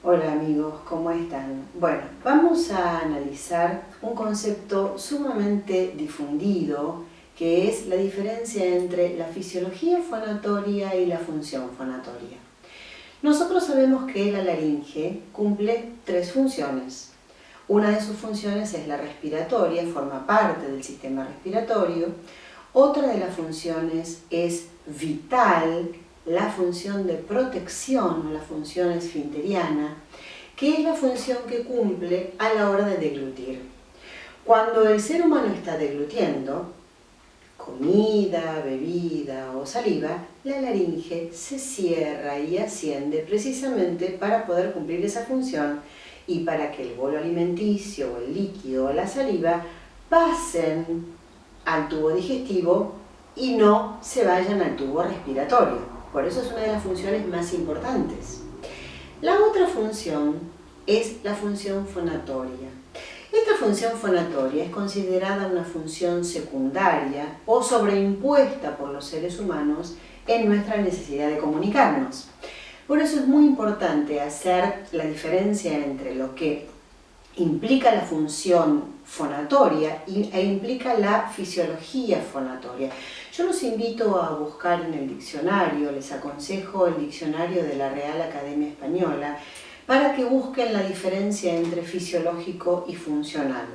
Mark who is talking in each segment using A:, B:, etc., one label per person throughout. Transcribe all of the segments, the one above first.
A: Hola amigos, ¿cómo están? Bueno, vamos a analizar un concepto sumamente difundido que es la diferencia entre la fisiología fonatoria y la función fonatoria. Nosotros sabemos que la laringe cumple tres funciones. Una de sus funciones es la respiratoria, forma parte del sistema respiratorio. Otra de las funciones es vital, la función de protección o la función esfinteriana, que es la función que cumple a la hora de deglutir. Cuando el ser humano está deglutiendo comida, bebida o saliva, la laringe se cierra y asciende precisamente para poder cumplir esa función y para que el bolo alimenticio o el líquido o la saliva pasen al tubo digestivo y no se vayan al tubo respiratorio. Por eso es una de las funciones más importantes. La otra función es la función fonatoria. Esta función fonatoria es considerada una función secundaria o sobreimpuesta por los seres humanos en nuestra necesidad de comunicarnos. Por eso es muy importante hacer la diferencia entre lo que implica la función fonatoria e implica la fisiología fonatoria. Yo los invito a buscar en el diccionario, les aconsejo el diccionario de la Real Academia Española, para que busquen la diferencia entre fisiológico y funcional.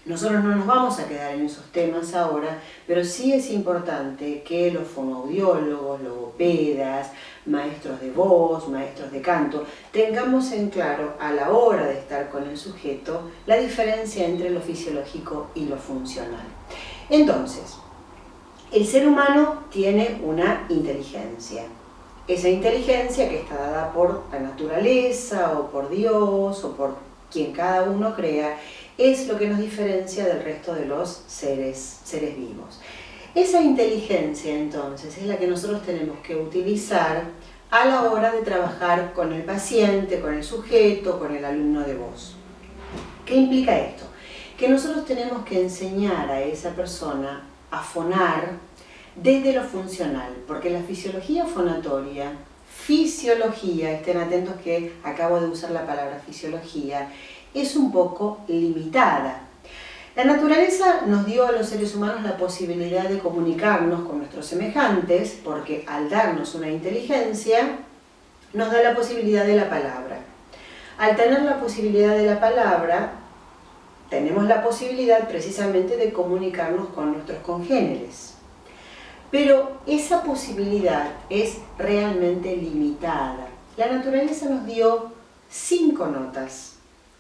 A: Nosotros no nos vamos a quedar en esos temas ahora, pero sí es importante que los fonoaudiólogos, logopedas, maestros de voz, maestros de canto, tengamos en claro a la hora de estar con el sujeto la diferencia entre lo fisiológico y lo funcional. Entonces, el ser humano tiene una inteligencia. Esa inteligencia que está dada por la naturaleza o por Dios o por quien cada uno crea, es lo que nos diferencia del resto de los seres vivos. Esa inteligencia entonces es la que nosotros tenemos que utilizar a la hora de trabajar con el paciente, con el sujeto, con el alumno de voz. ¿Qué implica esto? Que nosotros tenemos que enseñar a esa persona a fonar desde lo funcional, porque la fisiología fonatoria, estén atentos que acabo de usar la palabra fisiología, es un poco limitada. La naturaleza nos dio a los seres humanos la posibilidad de comunicarnos con nuestros semejantes, porque al darnos una inteligencia, nos da la posibilidad de la palabra. Al tener la posibilidad de la palabra, tenemos la posibilidad precisamente de comunicarnos con nuestros congéneres. Pero esa posibilidad es realmente limitada. La naturaleza nos dio 5 notas,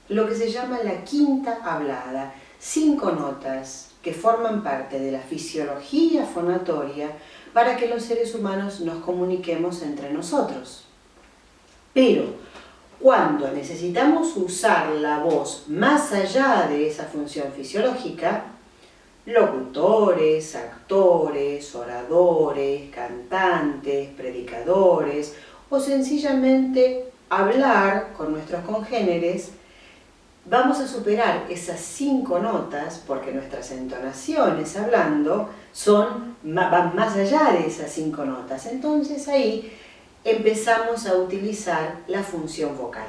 A: lo que se llama la quinta hablada, 5 notas que forman parte de la fisiología fonatoria para que los seres humanos nos comuniquemos entre nosotros. Pero cuando necesitamos usar la voz más allá de esa función fisiológica, locutores, actores, oradores, cantantes, predicadores o sencillamente hablar con nuestros congéneres, vamos a superar esas 5 notas porque nuestras entonaciones hablando van más allá de esas 5 notas. Entonces ahí empezamos a utilizar la función vocal.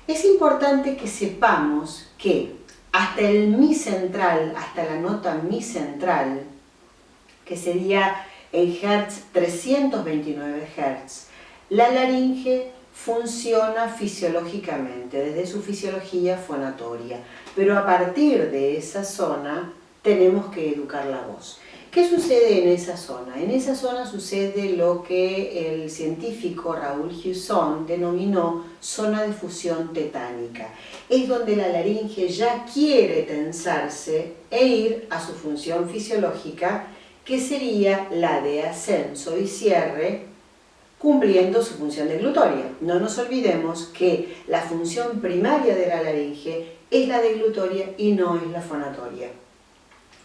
A: Es importante que sepamos que hasta el mi central, hasta la nota mi central, que sería en Hertz 329 Hz, la laringe funciona fisiológicamente, desde su fisiología fonatoria, pero a partir de esa zona tenemos que educar la voz. ¿Qué sucede en esa zona? En esa zona sucede lo que el científico Raúl Hewson denominó zona de fusión tetánica. Es donde la laringe ya quiere tensarse e ir a su función fisiológica, que sería la de ascenso y cierre, cumpliendo su función deglutoria. No nos olvidemos que la función primaria de la laringe es la deglutoria y no es la fonatoria.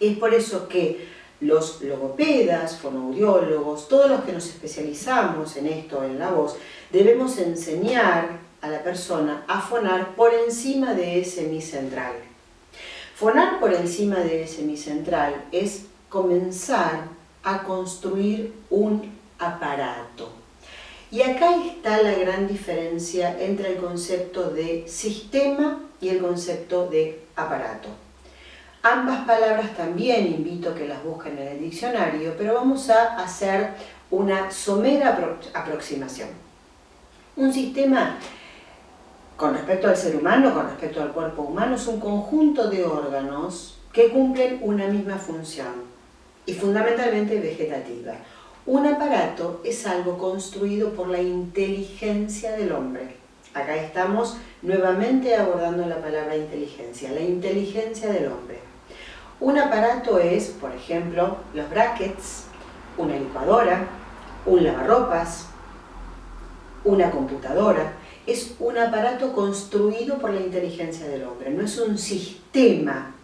A: Es por eso que los logopedas, fonoaudiólogos, todos los que nos especializamos en esto, en la voz, debemos enseñar a la persona a fonar por encima de ese mi central. Fonar por encima de ese mi central es comenzar a construir un aparato. Y acá está la gran diferencia entre el concepto de sistema y el concepto de aparato. Ambas palabras también invito a que las busquen en el diccionario, pero vamos a hacer una somera aproximación. Un sistema, con respecto al ser humano, con respecto al cuerpo humano, es un conjunto de órganos que cumplen una misma función y fundamentalmente vegetativa. Un aparato es algo construido por la inteligencia del hombre. Acá estamos nuevamente abordando la palabra inteligencia, la inteligencia del hombre. Un aparato es, por ejemplo, los brackets, una licuadora, un lavarropas, una computadora. Es un aparato construido por la inteligencia del hombre, no es un sistema.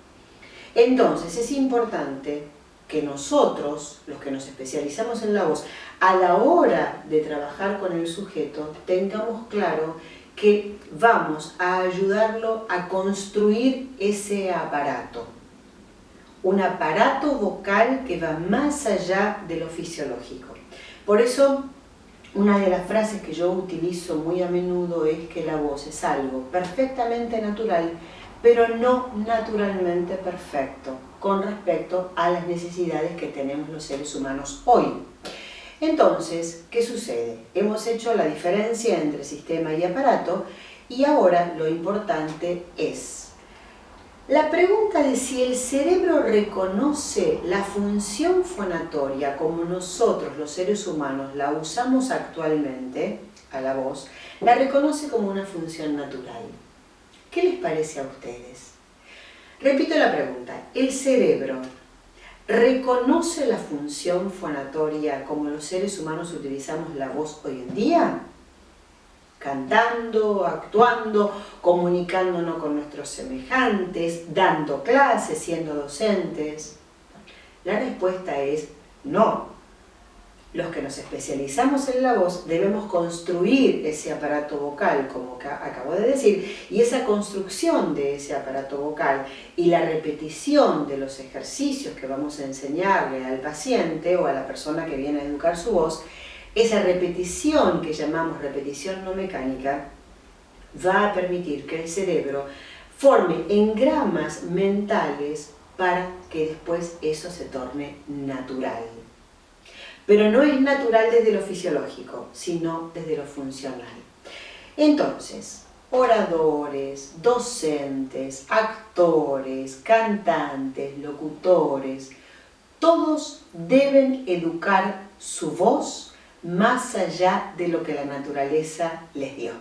A: Entonces es importante que nosotros, los que nos especializamos en la voz, a la hora de trabajar con el sujeto, tengamos claro que vamos a ayudarlo a construir ese aparato. Un aparato vocal que va más allá de lo fisiológico. Por eso, una de las frases que yo utilizo muy a menudo es que la voz es algo perfectamente natural, pero no naturalmente perfecto con respecto a las necesidades que tenemos los seres humanos hoy. Entonces, ¿qué sucede? Hemos hecho la diferencia entre sistema y aparato y ahora lo importante es la pregunta de si el cerebro reconoce la función fonatoria como nosotros los seres humanos la usamos actualmente, a la voz, la reconoce como una función natural. ¿Qué les parece a ustedes? Repito la pregunta, ¿el cerebro reconoce la función fonatoria como los seres humanos utilizamos la voz hoy en día? Cantando, actuando, comunicándonos con nuestros semejantes, dando clases, siendo docentes. La respuesta es no. Los que nos especializamos en la voz debemos construir ese aparato vocal, como acabo de decir, y esa construcción de ese aparato vocal y la repetición de los ejercicios que vamos a enseñarle al paciente o a la persona que viene a educar su voz, esa repetición que llamamos repetición no mecánica va a permitir que el cerebro forme engramas mentales para que después eso se torne natural. Pero no es natural desde lo fisiológico, sino desde lo funcional. Entonces, oradores, docentes, actores, cantantes, locutores, todos deben educar su voz más allá de lo que la naturaleza les dio.